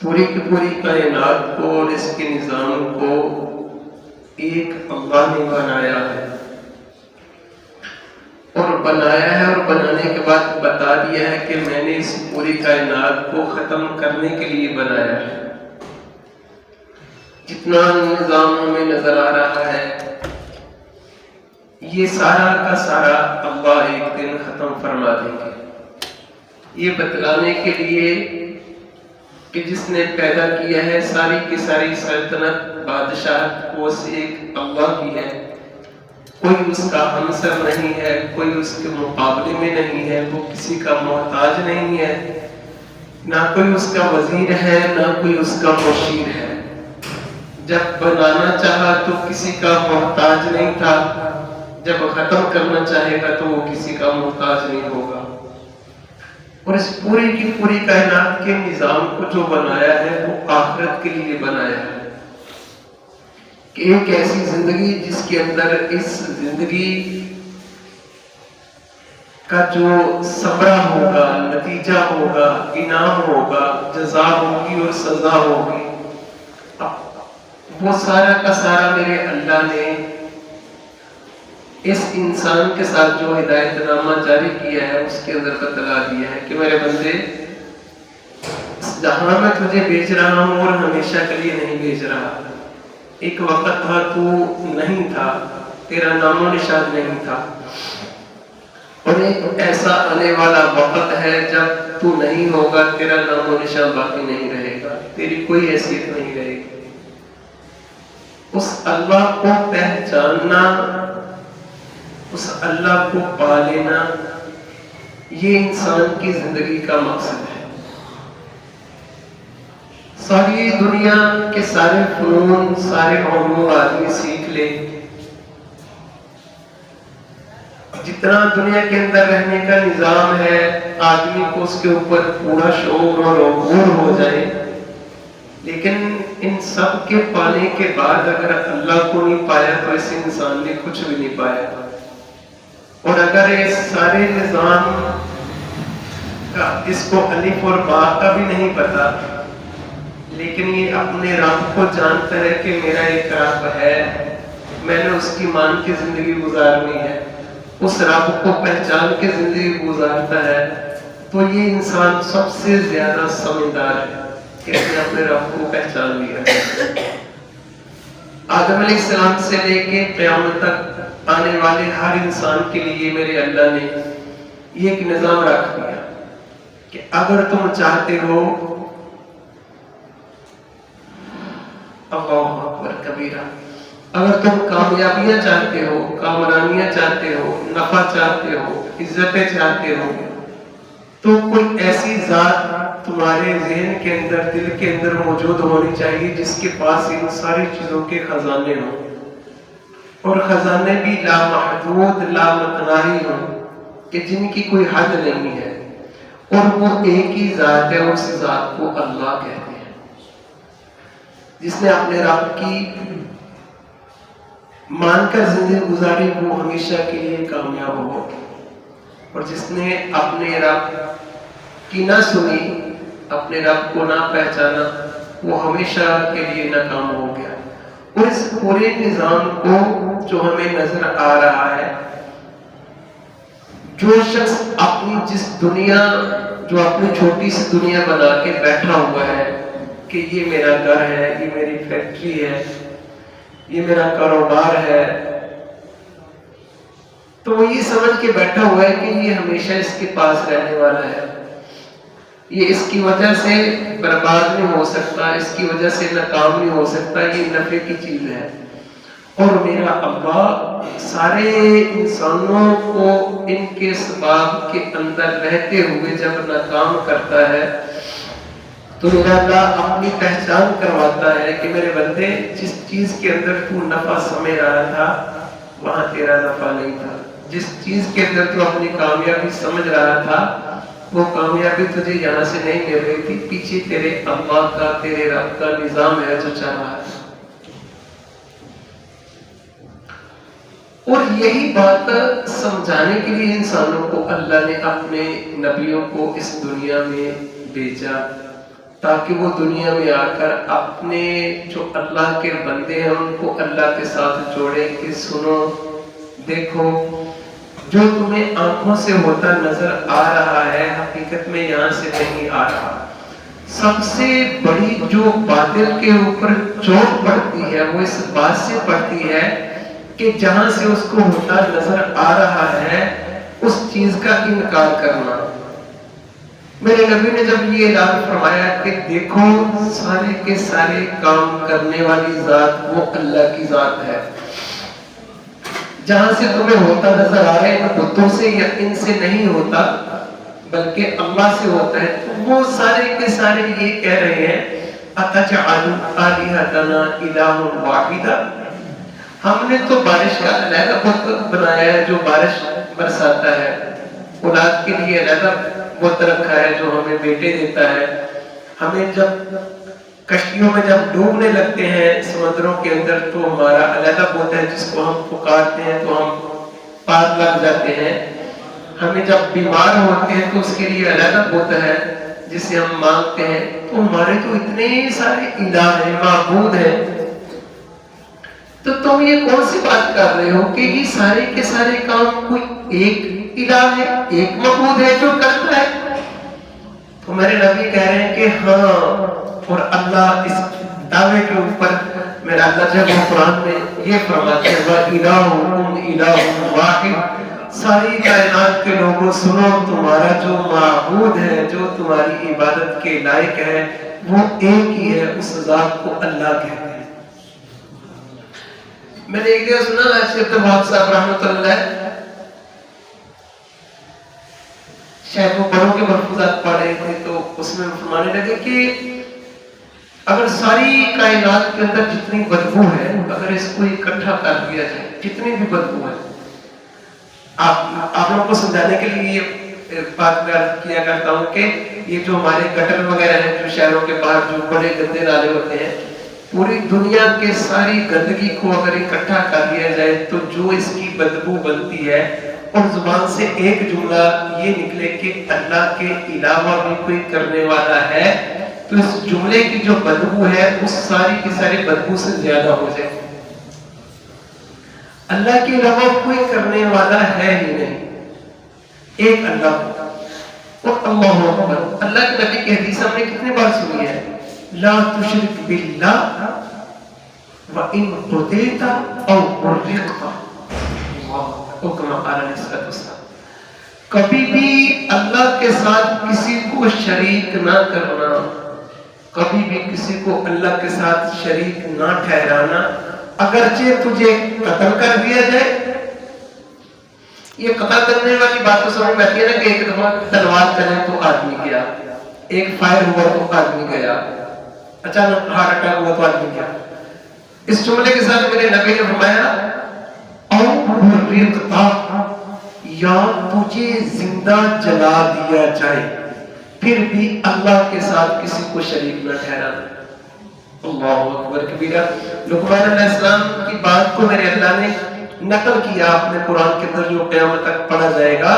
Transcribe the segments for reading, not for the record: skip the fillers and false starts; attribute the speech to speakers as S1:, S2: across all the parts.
S1: پوری کی پوری کائنات کو اور اس کے نظام کو ایک اللہ نے بنایا ہے، اور بنایا ہے اور بنانے کے بعد بتا دیا ہے کہ میں نے اس پوری کائنات کو ختم کرنے کے لیے بنایا ہے۔ جتنا نظام ہمیں نظر آ رہا ہے یہ سارا کا سارا اللہ ایک دن ختم فرما دیں گے، یہ بتلانے کے لیے کہ جس نے پیدا کیا ہے ساری کی ساری سلطنت بادشاہت وہ ایک اللہ کی ہے، کوئی اس کا ہمسر نہیں ہے، کوئی اس کے مقابلے میں نہیں ہے، وہ کسی کا محتاج نہیں ہے، نہ کوئی اس کا وزیر ہے نہ کوئی اس کا مشیر ہے۔ جب بنانا چاہا تو کسی کا محتاج نہیں تھا، جب ختم کرنا چاہے گا تو وہ کسی کا محتاج نہیں ہوگا۔ اور اس پوری کی پوری کائنات کے نظام کو جو بنایا ہے وہ آخرت کے لیے بنایا ہے، کہ ایک ایسی زندگی جس کے اندر اس زندگی کا جو ثمرہ ہوگا، نتیجہ ہوگا، انعام ہوگا، جزا ہوگی اور سزا ہوگی، وہ سارا کا سارا میرے اللہ نے اس انسان کے ساتھ جو ہدایت نامہ جاری کیا ہے اس کے اندر بتلا دیا ہے کہ میرے بندے جہاں میں تجھے بھیج رہا ہوں اور ہمیشہ کے لیے نہیں بھیج رہا، ایک وقت تھا تو نہیں تھا، تیرا نام و نشان نہیں تھا، اور ایک ایسا آنے والا وقت ہے جب تو نہیں ہوگا، تیرا نام و نشان باقی نہیں رہے گا، تیری کوئی حیثیت نہیں رہے گی۔ اس اللہ کو پہچاننا، اس اللہ کو پا لینا، یہ انسان کی زندگی کا مقصد ہے۔ ساری دنیا کے سارے فنون، سارے علوم آدمی سیکھ لے، جتنا دنیا کے اندر رہنے کا نظام ہے آدمی کو اس کے اوپر پورا شعور اور عبور ہو جائے، لیکن ان سب کے پانے کے بعد اگر اللہ کو نہیں پایا تو اس انسان نے کچھ بھی نہیں پایا۔ اور اگر اس سارے نظام کا اس کو الف اور با کا بھی نہیں پتا، لیکن یہ اپنے رب کو جانتا ہے کہ میرا ایک رب ہے، میں نے اس کی مان کی زندگی گزارنی ہے، اس رب کو پہچان کے زندگی گزارتا ہے، تو یہ انسان سب سے زیادہ سمجھدار ہے کہ اس نے اپنے رب کو پہچان لیا ہے۔ آدم علیہ السلام سے لے کے قیامت تک آنے والے ہر انسان کے لیے میرے اللہ نے یہ ایک نظام رکھ دیا کہ اگر تم چاہتے ہو، اللہ اکبر کبیرہ، اگر تم کامیابیاں چاہتے ہو، کامرانیاں چاہتے ہو، نفع چاہتے ہو، عزتیں چاہتے ہو، تو کوئی ایسی ذات تمہارے ذہن کے اندر، دل کے اندر موجود ہونی چاہیے جس کے پاس ان ساری چیزوں کے خزانے ہوں، اور خزانے بھی لامحدود، لامتناہی ہوں، کہ جن کی کوئی حد نہیں ہے، اور وہ ایک ہی ذات ہے، اور اس ذات کو اللہ کہتے ہیں۔ جس نے اپنے رب کی مان کر زندگی گزاری وہ ہمیشہ کے لیے کامیاب ہو، اور جس نے اپنے رب کی نہ سنی، اپنے رب کو نہ پہچانا، وہ ہمیشہ کے لیے ناکام ہو گیا۔ اور اس پورے نظام کو جو ہمیں نظر آ رہا ہے، جو شخص اپنی جس دنیا، جو اپنی چھوٹی سی دنیا بنا کے بیٹھا ہوا ہے کہ یہ میرا گھر ہے، یہ میری فیکٹری ہے، یہ میرا کاروبار ہے، تو وہ یہ سمجھ کے بیٹھا ہوا ہے کہ یہ ہمیشہ اس کے پاس رہنے والا ہے، یہ اس کی وجہ سے برباد نہیں ہو سکتا، اس کی وجہ سے ناکام نہیں ہو سکتا، یہ نفع کی چیز ہے۔ اور میرا اللہ سارے انسانوں کو ان کے اسباب کے اندر رہتے ہوئے جب ناکام کرتا ہے تو میرا اللہ اپنی پہچان کرواتا ہے کہ میرے بندے، جس چیز کے اندر تو نفع سمجھ رہا تھا وہاں تیرا نفع نہیں تھا، جس چیز کے اندر تو اپنی کامیابی سمجھ رہا تھا وہ کامیابی تجھے یہاں سے نہیں مل رہی تھی، پیچھے تیرے اللہ کا، تیرے رب کا نظام ہے جو چل رہا ہے۔ اور یہی بات سمجھانے کے لیے انسانوں کو اللہ نے اپنے نبیوں کو اس دنیا میں بھیجا، تاکہ وہ دنیا میں آ کر اپنے جو اللہ کے بندے ہیں ان کو اللہ کے ساتھ جوڑے کہ سنو دیکھو جو تمہیں آنکھوں سے ہوتا نظر آ رہا ہے حقیقت میں یہاں سے نہیں آ رہا. سب سے بڑی جو باطل کے اوپر چوٹ پڑتی ہے وہ اس بات سے پڑتی ہے کہ جہاں سے اس کو ہوتا نظر آ رہا ہے اس چیز کا انکار کرنا. میرے نبی نے جب یہ اعلان فرمایا کہ دیکھو سارے کے سارے کام کرنے والی ذات وہ اللہ کی ذات ہے، جہاں سے تمہیں ہوتا نظر آ رہا ہے بتوں سے یا ان سے نہیں ہوتا بلکہ اللہ سے ہوتا ہے، تو وہ سارے کے سارے یہ کہہ رہے ہیں اتجعل آلہتنا الہ واحدا، ہم نے تو بارش کا علیحدہ بت بنایا ہے جو بارش برساتا ہے، اولاد کے لیے علیحدہ بت رکھا ہے جو ہمیں بیٹے دیتا ہے، ہمیں جب کشتیوں میں جب ڈوبنے لگتے ہیں سمندروں کے اندر تو ہمارا علیحدہ بت ہے جس کو ہم پکارتے ہیں تو ہم پار لگ جاتے ہیں، ہمیں جب بیمار ہوتے ہیں تو اس کے لیے علیحدہ بت ہے جسے ہم مانگتے ہیں. تو ہمارے تو اتنے سارے الہ ہیں معبود ہیں، تو تم یہ کون سی بات کر رہے ہو کہ یہ سارے کے سارے کام کوئی ایک الہ ہے ایک معبود ہے جو کرتا ہے؟ تو میرے نبی کہہ رہے ہیں کہ ہاں، اور اللہ اس دعوے کے اوپر میرا اللہ جب قرآن میں یہ فرماتے ہیں وَإِلَٰهُكُمْ إِلَٰهٌ وَاحِدٌ، ساری کائنات کے لوگوں سنو تمہارا جو معبود ہے جو تمہاری عبادت کے لائق ہے وہ ایک ہی ہے، اس ذات کو اللہ کہتے ہیں. میں نے ایک دن سنا شیخ عبدالوہاب صاحب رحمۃ اللہ شاید وہ بڑوں کے ملفوظات پڑھ رہے تھے تو اس میں فرمانے لگے کہ اگر ساری کائنات کے اندر جتنی بدبو ہے اگر اس کو اکٹھا کر دیا جائے جتنی بھی بدبو ہے، آپ لوگوں کو سمجھانے کے لیے یہ بات کیا کرتا ہوں کہ یہ جو ہمارے گٹر وغیرہ ہیں جو شہروں کے باہر جو بڑے گندے نالے ہوتے ہیں، پوری دنیا کے ساری گندگی کو اگر اکٹھا کر دیا جائے تو جو اس کی بدبو بنتی ہے اور زبان سے ایک جملہ یہ نکلے کہ اللہ کے علاوہ بھی کوئی کرنے والا ہے، تو اس جملے کی جو بدبو ہے اس ساری کی ساری بدبو سے زیادہ ہو جائے. اللہ کے علاوہ کوئی کرنے والا ہے ہی نہیں، ایک اللہ. اور اللہ اکبر، اللہ کے نبی کی حدیث ہم نے کتنے بار سنی ہے، لا تشرک باللہ وَإِن قُتِلْتَ أَوْ قُرِّقْتَ، کبھی بھی اللہ کے ساتھ کسی کو شریک نہ کرنا، کبھی بھی کسی کو اللہ کے ساتھ شریک نہ ٹھہرانا، اگرچہ تجھے قتل کر دیا جائے. یہ قتل کرنے والی بات تو سمجھ میں آتی ہے نا کہ ایک دفعہ تلوار چلے تو آدمی گیا، ایک فائر ہوا تو آدمی گیا، اچانک ہارٹ اٹیک ہوا تو آدمی گیا. اس جملے کے ساتھ میرے نبی نے فرمایا یا تجھے زندہ جلا دیا جائے پھر بھی اللہ کے ساتھ کسی کو شریک نہ ٹھہرانا. اللہ اکبر کبیرہ. لقمان علیہ السلام کی بات کو میرے اللہ نے نقل کیا اپنے قرآن کے اندر جو قیامت تک پڑھا جائے گا،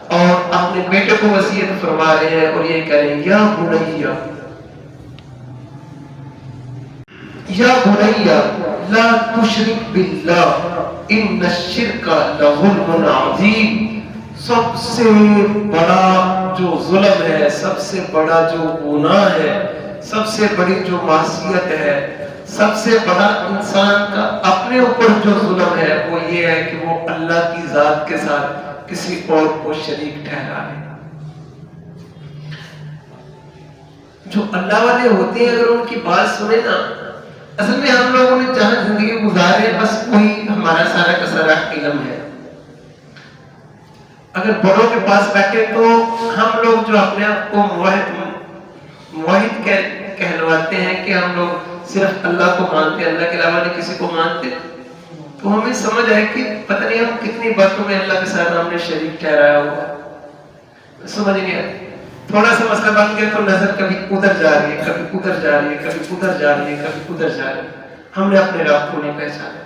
S1: اور اپنے بیٹے کو وصیت فرما رہے ہیں اور یہ کہہ رہے ہیں یا بنیا یا بنیا لا تشرک باللہ ان الشرک لظلم عظیم. سب سے بڑا جو ظلم ہے، سب سے بڑا جو گناہ ہے، سب سے بڑی جو معصیت ہے، سب سے بڑا انسان کا اپنے اوپر جو ظلم ہے وہ یہ ہے کہ وہ اللہ کی ذات کے ساتھ کسی اور کو شریک ٹھہرا لے. جو اللہ والے ہوتے ہیں اگر ان کی بات سنیں نا، اصل میں ہم لوگوں نے جہاں زندگی گزارے بس وہی ہمارا سارا کا سارا علم ہے. اگر بڑوں کے پاس بیٹھے تو ہم لوگ جو اپنے آپ کو موحد کہلواتے ہیں کہ ہم لوگ صرف اللہ کو مانتے ہیں، اللہ کے علاوہ نہیں کسی کو مانتے، تو ہمیں سمجھ آئے کہ پتہ نہیں ہم کتنی باتوں میں اللہ کے ساتھ ہم نے شریک ٹھہرایا ہوا. سمجھ نہیں آئے. تھوڑا سا مسئلہ بن گیا تو نظر کبھی ادھر جا رہی ہے، کبھی ادھر جا رہی ہے، کبھی ادھر جا رہی ہے، کبھی ادھر جا رہی ہے. ہم نے اپنے رب کو نہیں پہچانا.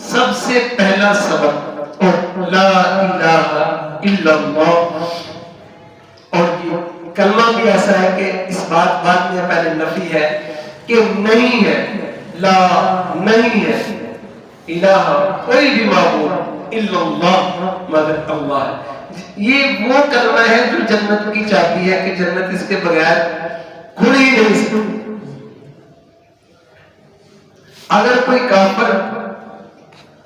S1: سب سے پہلا سبق اور لا الہ الا اللہ، اور یہ کلمہ بھی ایسا ہے کہ اس بات میں پہلے نفی ہے کہ نہیں ہے، لا نہیں ہے، الہ کوئی بھی معبود الا اللہ مگر اللہ ہے۔ یہ وہ کلمہ ہے جو جنت کی چابی ہے کہ جنت اس کے بغیر کھل ہی نہیں سکتی۔ اگر کوئی کافر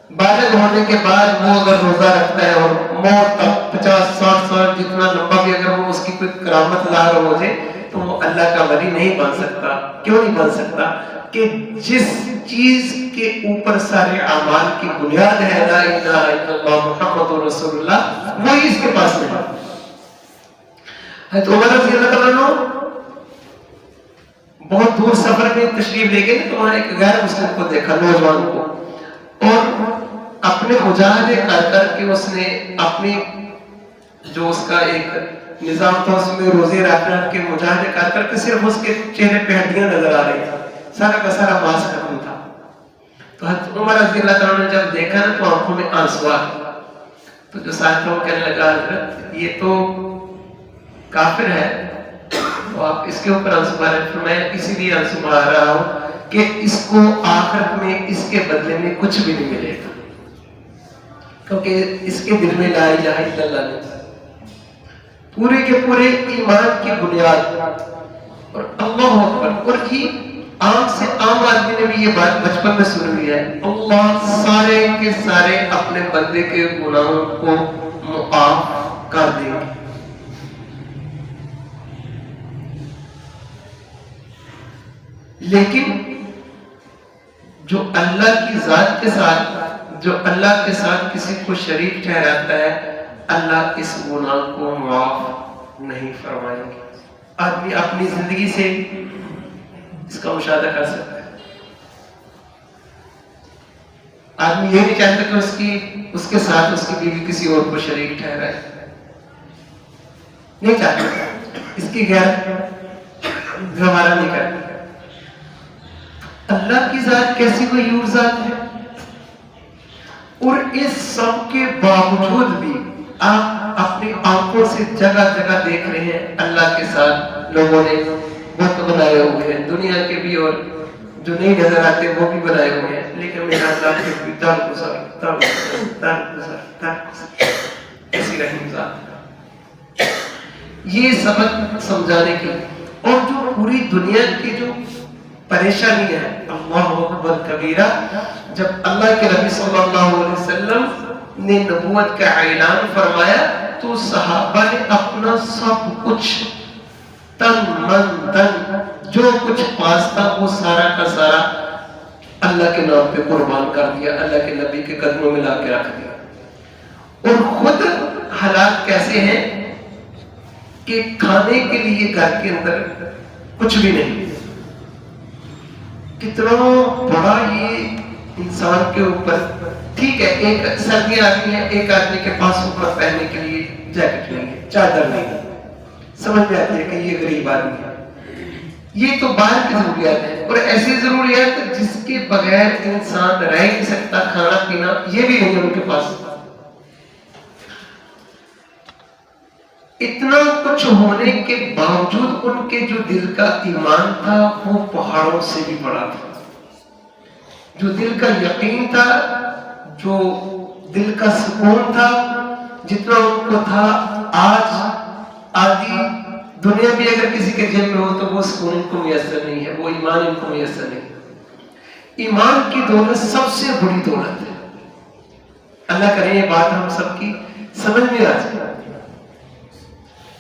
S1: بالغ ہونے کے بعد وہ اگر روزہ رکھتا ہے اور موت تک 50-60 سال جتنا لمبا بھی اگر وہ اس کی کوئی کرامت ظاہر ہو جائے تو وہ اللہ کا ولی نہیں بن سکتا۔ کیوں نہیں بن سکتا؟ کہ جس چیز کے اوپر سارے اعمال کی بنیاد ہے لا الہ الا اللہ محمد رسول اللہ، وہی اس کے پاس نہیں۔ حضرت عمر رضی اللہ عنہ بہت دور سفر میں تشریف لے گئے تو وہاں ایک غیر مسلم کو دیکھا، نوجوان کو، اور اپنے مجاہدے کر کے اس نے اپنی جو اس کا ایک نظام تھا اس میں روزے رکھ کے مجاہدے کر کے صرف اس کے چہرے پہ ہڈیاں نظر آ رہی تھا، سارا کا سارا ماس ختم تھا۔ تو حضرت عمر رضی اللہ عنہ نے جب دیکھا نا تو آنکھوں میں آنسو آ گئے، تو جو ساتھ تھا وہ کہنے لگا حضرت یہ تو کافر ہے تو آپ اس کے اوپر آنسو بہا رہے ہیں۔ میں اسی لیے آنسو بہا رہا ہوں کہ اس کو آخرت میں اس کے بدلے میں کچھ بھی نہیں ملے گا، کیونکہ اس کے دل میں لا الہ الا اللہ نہیں، پورے کے پورے ایمان کی بنیاد اور اللہ اکبر۔ اور یہ عام سے عام آدمی نے بھی یہ بات بچپن میں سن لی ہے، اللہ سارے کے سارے اپنے بندے کے گناہوں کو معاف کر دیں گے، لیکن جو اللہ کی ذات کے ساتھ، جو اللہ کے ساتھ کسی کو شریک ٹھہراتا ہے، اللہ اس گناہ کو معاف نہیں فرمائیں گے۔ آدمی اپنی زندگی سے اس کا مشاہدہ کر سکتا ہے۔ آدمی یہ نہیں چاہتا کہ اس کے ساتھ اس کی بیوی کسی اور کو شریک ٹھہرائے، نہیں چاہتا، اس کی غیر گوارا نہیں کرتا۔ اللہ کی ذات کیسی کوئی اور ذات ہے، اور اس سب کے باوجود بھی آپ اپنی آنکھوں سے جگہ جگہ دیکھ رہے ہیں اللہ کے ساتھ لوگوں نے بت بنائے ہوئے ہیں، دنیا کے بھی اور جو نہیں نظر آتے وہ بھی بنائے ہوئے ہیں، لیکن میرا ذات در گزر ایسی رحیم ذات۔ یہ سبق سمجھانے کے، اور جو پوری دنیا کی جو پریشانی ہے، اللہ اکبر کبیرہ، جب اللہ کے نبی صلی اللہ علیہ وسلم نے نبوت کا اعلان فرمایا تو صحابہ نے اپنا سب کچھ تن من دن جو کچھ پاس تھا وہ سارا کا سارا اللہ کے نام پہ قربان کر دیا، اللہ کے نبی کے قدموں میں لا کے رکھ دیا۔ اور خود حالات کیسے ہیں کہ کھانے کے لیے گھر کے اندر کچھ بھی نہیں، کتنا بڑا یہ انسان کے اوپر، ٹھیک ہے ایک سردیاں آتی ہیں، ایک آدمی کے پاس اوپر پہننے کے لیے جیکٹ نہیں ہے، چادر نہیں ہے، سمجھ میں آتی ہے کہ یہ غریب آدمی ہے۔ یہ تو باہر کی ضروریات ہیں، اور ایسی ضروریات جس کے بغیر انسان رہ نہیں سکتا، کھانا پینا یہ بھی نہیں ہے ان کے پاس۔ اتنا کچھ ہونے کے باوجود ان کے جو دل کا ایمان تھا وہ پہاڑوں سے بھی بڑا تھا، جو دل کا یقین تھا، جو دل کا سکون تھا، جتنا ان کو تھا آج آدھی دنیا بھی اگر کسی کے جیب میں ہو تو وہ سکون ان کو میسر نہیں ہے، وہ ایمان ان کو میسر نہیں ہے۔ ایمان کی دولت سب سے بڑی دولت ہے، اللہ کرے یہ بات ہم سب کی سمجھ میں آ جائے۔